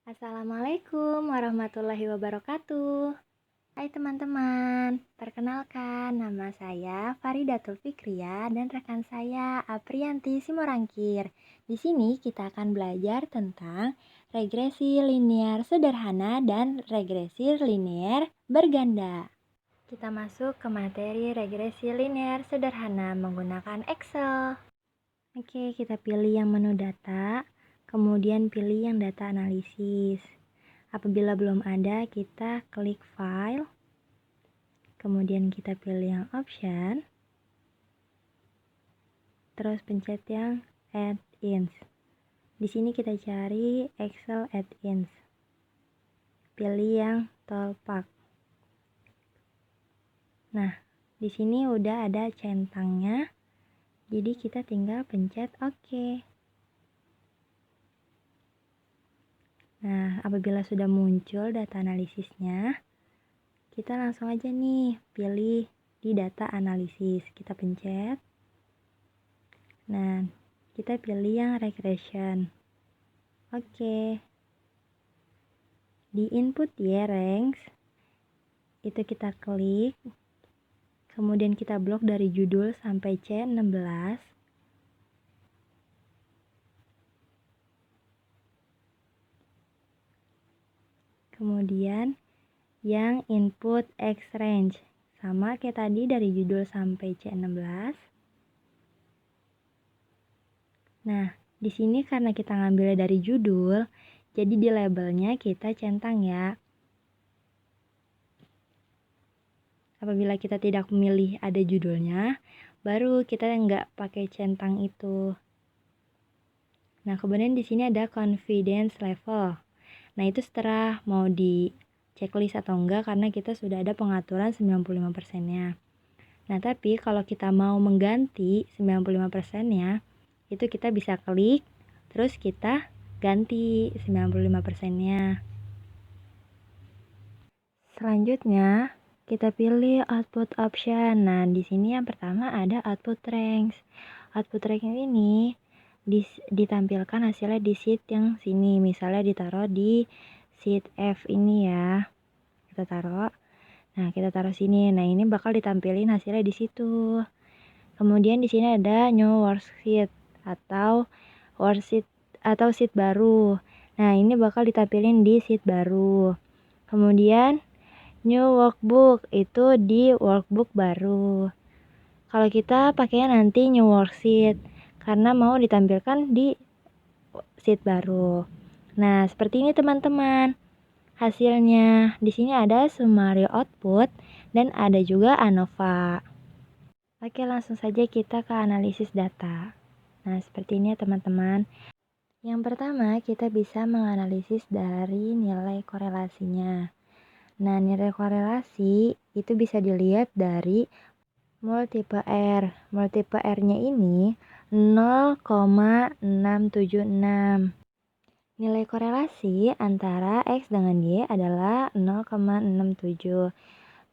Assalamualaikum warahmatullahi wabarakatuh. Hai teman-teman, perkenalkan nama saya Faridatul Fikria dan rekan saya Aprianti Simorangkir. Di sini kita akan belajar tentang regresi linear sederhana dan regresi linear berganda. Kita masuk ke materi regresi linear sederhana menggunakan Excel. Oke, kita pilih yang menu data, kemudian pilih yang data analisis. Apabila belum ada, kita klik file, kemudian kita pilih yang option, terus pencet yang add-ins. Di sini kita cari Excel add-ins. Pilih yang toolpath. Nah, di sini udah ada centangnya. Jadi kita tinggal pencet OK. Nah, apabila sudah muncul data analisisnya, kita langsung aja nih pilih di data analisis. Kita pencet. Nah, kita pilih yang regression. Oke. Di input year ranks, itu kita klik. Kemudian kita blok dari judul sampai C16. Kemudian yang input X range sama kayak tadi dari judul sampai C16. Nah, di sini karena kita ngambilnya dari judul, jadi di labelnya kita centang ya. Apabila kita tidak memilih ada judulnya, baru kita nggak pakai centang itu. Nah, kemudian di sini ada confidence level. Nah, itu setelah mau di checklist atau enggak karena kita sudah ada pengaturan 95%-nya. Nah, tapi kalau kita mau mengganti 95%-nya, itu kita bisa klik, terus kita ganti 95%-nya. Selanjutnya, kita pilih output option. Nah, di sini yang pertama ada output ranks. Output rank ini ditampilkan hasilnya di sheet yang sini. Misalnya ditaruh di sheet F ini ya. Kita taruh. Nah, kita taruh sini. Nah, ini bakal ditampilin hasilnya di situ. Kemudian di sini ada new worksheet atau worksheet atau sheet baru. Nah, ini bakal ditampilin di sheet baru. Kemudian new workbook itu di workbook baru. Kalau kita pakainya nanti new worksheet karena mau ditampilkan di sheet baru. Nah, seperti ini teman-teman. Hasilnya di sini ada summary output dan ada juga ANOVA. Oke, langsung saja kita ke analisis data. Nah, seperti ini ya teman-teman. Yang pertama, kita bisa menganalisis dari nilai korelasinya. Nah, nilai korelasi itu bisa dilihat dari multiple R. Multiple R-nya ini 0,676. Nilai korelasi antara X dengan Y adalah 0,67.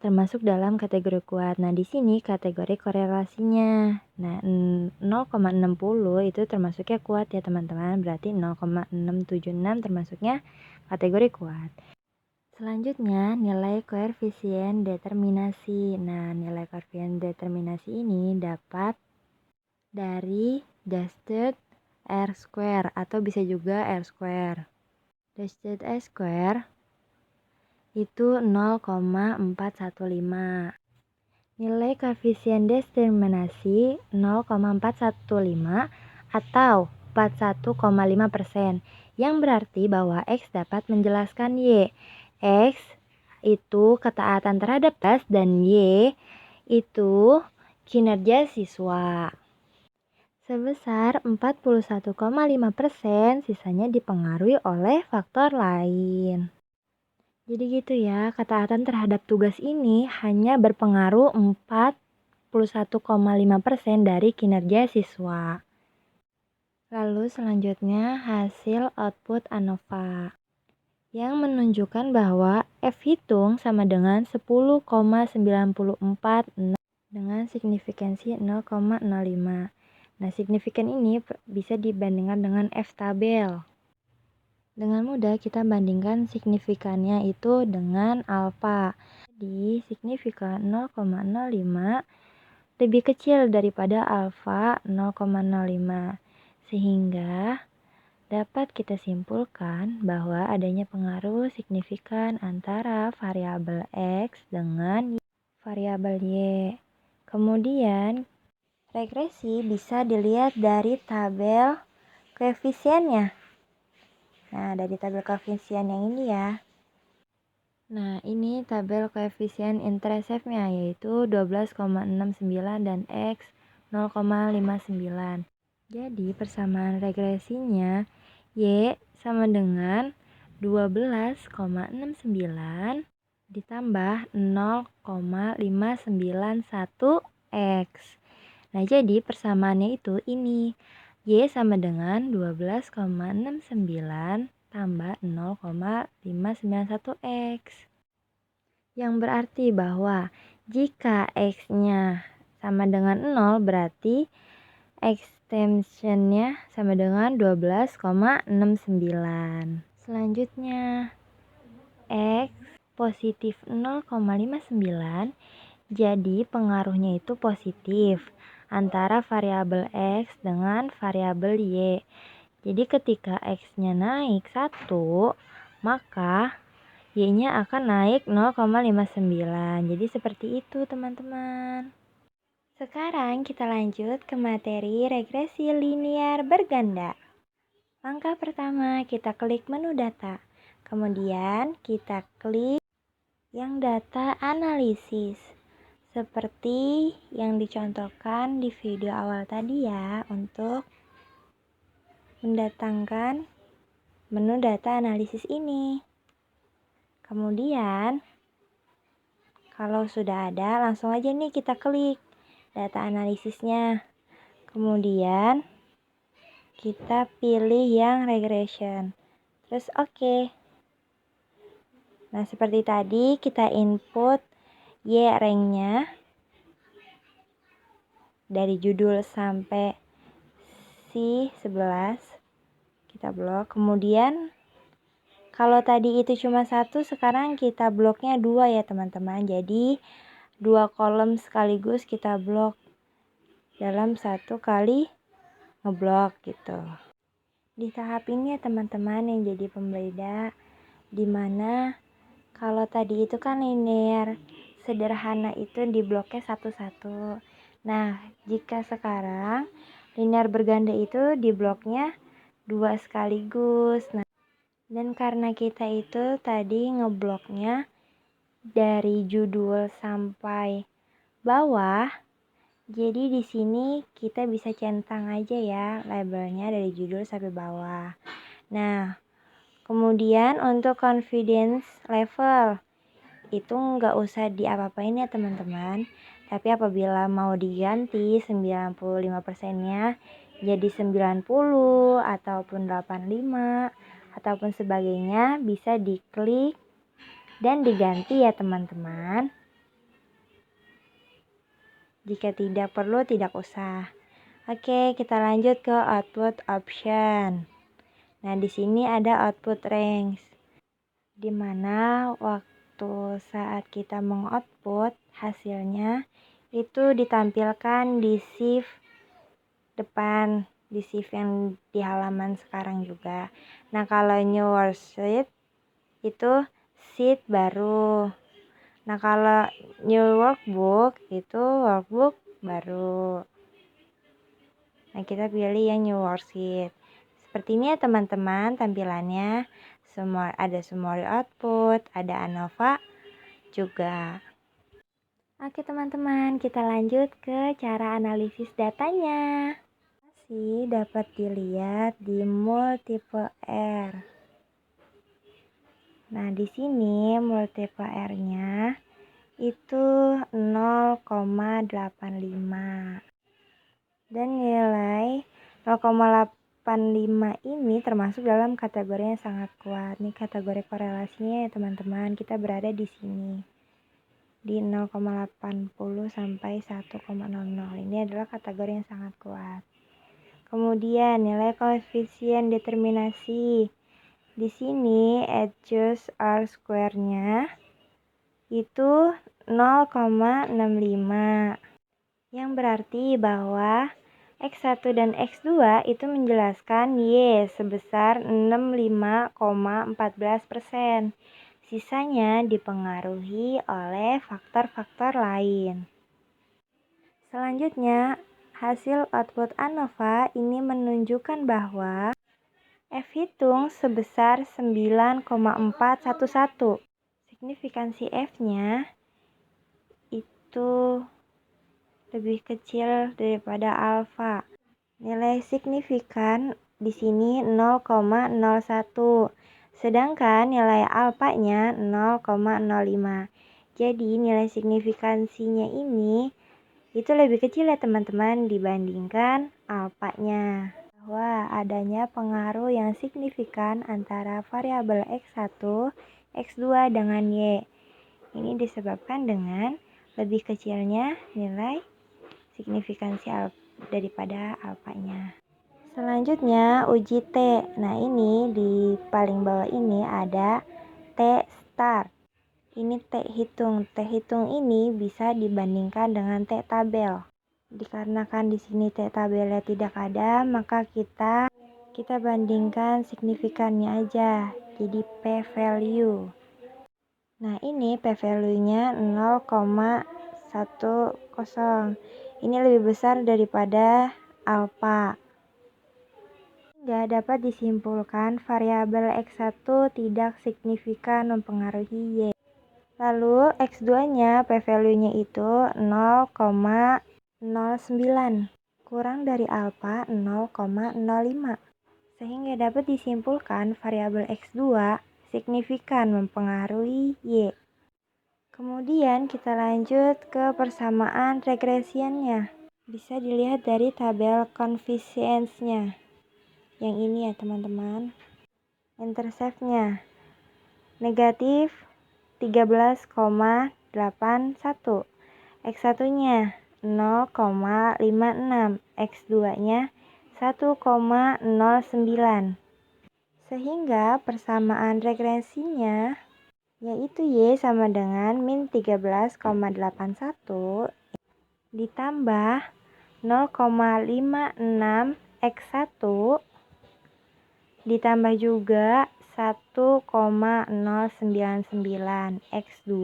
Termasuk dalam kategori kuat. Nah, di sini kategori korelasinya. Nah, 0,60 itu termasuknya kuat ya, teman-teman. Berarti 0,676 termasuknya kategori kuat. Selanjutnya, nilai koefisien determinasi. Nah, nilai koefisien determinasi ini dapat dari dasted R square atau bisa juga R square. Dasted R square itu 0,415. Nilai koefisien determinasi 0,415 atau 41,5%, yang berarti bahwa X dapat menjelaskan Y. X itu ketaatan terhadap tes dan Y itu kinerja siswa. Sebesar 41,5%, sisanya dipengaruhi oleh faktor lain. Jadi gitu ya, ketaatan terhadap tugas ini hanya berpengaruh 41,5% dari kinerja siswa. Lalu selanjutnya hasil output ANOVA yang menunjukkan bahwa F hitung sama dengan 10,94 dengan signifikansi 0,05. Nah, signifikan ini bisa dibandingkan dengan F tabel. Dengan mudah kita bandingkan signifikannya itu dengan alfa. Jadi signifikan 0,05 lebih kecil daripada alfa 0,05. Sehingga dapat kita simpulkan bahwa adanya pengaruh signifikan antara variabel X dengan variabel Y. Kemudian, regresi bisa dilihat dari tabel koefisiennya. Nah, dari tabel koefisien yang ini ya. Nah, ini tabel koefisien intercept-nya yaitu 12,69 dan X 0,59. Jadi, persamaan regresinya Y sama dengan 12,69 ditambah 0,591 X. Nah, jadi persamaannya itu ini. Y sama dengan 12,69 tambah 0,591 X. Yang berarti bahwa jika X-nya sama dengan 0 berarti extensionnya sama dengan 12,69. Selanjutnya, X positif 0,59, jadi pengaruhnya itu positif antara variabel X dengan variabel Y. Jadi ketika X-nya naik 1, maka Y-nya akan naik 0,59. Jadi seperti itu teman-teman. Sekarang kita lanjut ke materi regresi linear berganda. Langkah pertama, kita klik menu data. Kemudian kita klik yang data analisis. Seperti yang dicontohkan di video awal tadi ya, untuk mendatangkan menu data analisis ini. Kemudian, kalau sudah ada, langsung aja nih kita klik data analisisnya. Kemudian, kita pilih yang regression. Terus oke. Nah, seperti tadi kita input Y rank-nya dari judul sampai C11 kita blok. Kemudian kalau tadi itu cuma 1, sekarang kita bloknya 2 ya teman-teman. Jadi 2 kolom sekaligus kita blok dalam 1 kali ngeblok gitu. Di tahap ini ya teman-teman yang jadi pembeda, dimana kalau tadi itu kan linear sederhana itu di bloknya satu-satu. Nah, jika sekarang linear berganda itu di bloknya 2 sekaligus. Nah, dan karena kita itu tadi ngebloknya dari judul sampai bawah, jadi di sini kita bisa centang aja ya labelnya dari judul sampai bawah. Nah, kemudian untuk confidence level itu nggak usah diapa-apain ya teman-teman. Tapi apabila mau diganti 95%-nya jadi 90 ataupun 85 ataupun sebagainya, bisa diklik dan diganti ya teman-teman. Jika tidak perlu, tidak usah. Oke, kita lanjut ke output option. Nah, di sini ada output range, di mana waktu saat kita mengoutput hasilnya itu ditampilkan di shift depan, di shift yang di halaman sekarang juga. Nah, kalau new worksheet itu sheet baru. Nah, kalau new workbook itu workbook baru. Nah, kita pilih yang new worksheet. Seperti ini ya teman-teman tampilannya. Ada summary output, ada ANOVA juga. Oke teman-teman, kita lanjut ke cara analisis datanya. Masih dapat dilihat di multiple R. Nah, di sini multiple R-nya itu 0,85. Dan nilai 0,85 ini termasuk dalam kategori yang sangat kuat. Nih kategori korelasinya ya teman-teman, kita berada di sini. Di 0,80 sampai 1,00. Ini adalah kategori yang sangat kuat. Kemudian nilai koefisien determinasi Di sini edges R square-nya itu 0,65, yang berarti bahwa X1 dan X2 itu menjelaskan Y sebesar 65,14%. Sisanya dipengaruhi oleh faktor-faktor lain. Selanjutnya, hasil output ANOVA ini menunjukkan bahwa F hitung sebesar 9,411. Signifikansi F-nya itu lebih kecil daripada alfa. Nilai signifikan di sini 0,01, sedangkan nilai alfanya 0,05. Jadi nilai signifikansinya ini itu lebih kecil ya teman-teman dibandingkan alfanya. Bahwa adanya pengaruh yang signifikan antara variabel X1, X2 dengan Y. Ini disebabkan dengan lebih kecilnya nilai signifikansi daripada alfanya. Selanjutnya uji T. Nah ini di paling bawah ini ada T start. Ini T hitung. T hitung ini bisa dibandingkan dengan T tabel. Dikarenakan di sini T tabelnya tidak ada, maka kita bandingkan signifikannya aja. Jadi P value. Nah ini P value-nya 0,10. Ini lebih besar daripada alfa. Sehingga dapat disimpulkan variabel X1 tidak signifikan mempengaruhi Y. Lalu X2-nya P value-nya itu 0,09, kurang dari alfa 0,05. Sehingga dapat disimpulkan variabel X2 signifikan mempengaruhi Y. Kemudian kita lanjut ke persamaan regresiannya. Bisa dilihat dari tabel coefficients-nya. Yang ini ya teman-teman. Intercept-nya negatif 13,81. X1-nya 0,56. X2-nya 1,09. Sehingga persamaan regresinya yaitu Y sama dengan min 13,81 ditambah 0,56 X1 ditambah juga 1,099 X2.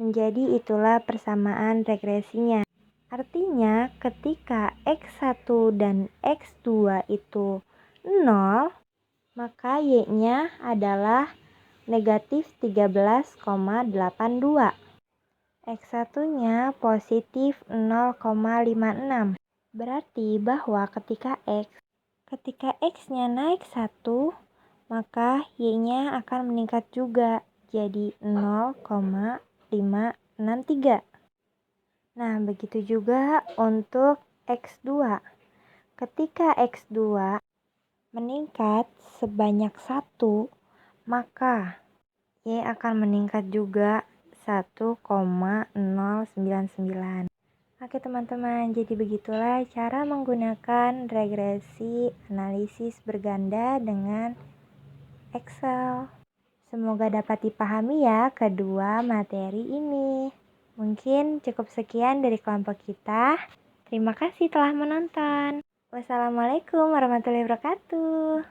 Menjadi itulah persamaan regresinya. Artinya ketika X1 dan X2 itu 0, maka Y-nya adalah negatif 13,82. X1-nya positif 0,56. Berarti bahwa ketika X-nya naik 1, maka Y-nya akan meningkat juga jadi 0,563. Nah, begitu juga untuk X2. Ketika X2 meningkat sebanyak 1, maka Y akan meningkat juga 1,099. Oke teman-teman, jadi begitulah cara menggunakan regresi analisis berganda dengan Excel. Semoga dapat dipahami ya kedua materi ini. Mungkin cukup sekian dari kelompok kita. Terima kasih telah menonton. Wassalamualaikum warahmatullahi wabarakatuh.